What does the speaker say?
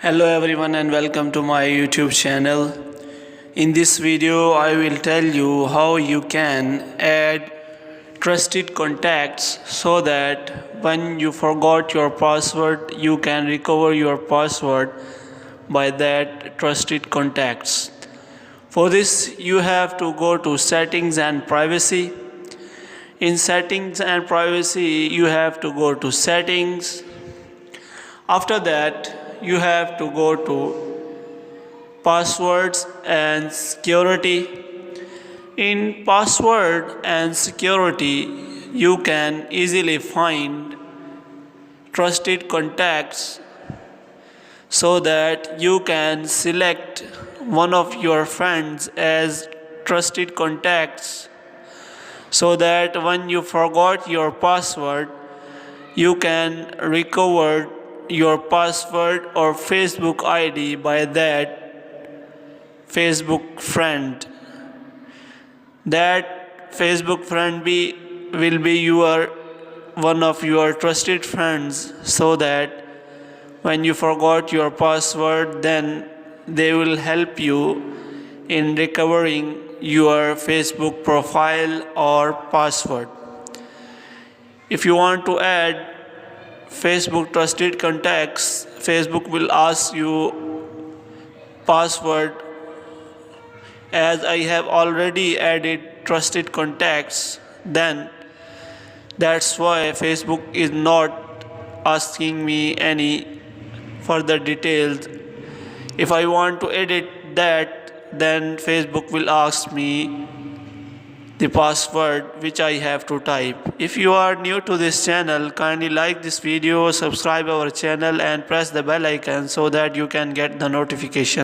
Hello everyone and welcome to my YouTube channel. In this video I will tell you how you can add trusted contacts so that when you forgot your password you can recover your password by that trusted contacts. For this you have to go to settings and privacy. In settings and privacy you have to go to settings. After that you have to go to passwords and security. In password and security you can easily find trusted contacts so that you can select one of your friends as trusted contacts so that when you forgot your password you can recover your password or Facebook ID by that Facebook friend. That Facebook friend will be one of your trusted friends so that when you forgot your password then they will help you in recovering your Facebook profile or password. If you want to add Facebook trusted contacts, Facebook will ask you password. As I have already added trusted contacts, then that's why Facebook is not asking me any further details. If I want to edit that, then Facebook will ask me the password which I have to type. If you are new to this channel, kindly like this video, subscribe our channel and press the bell icon so that you can get the notification.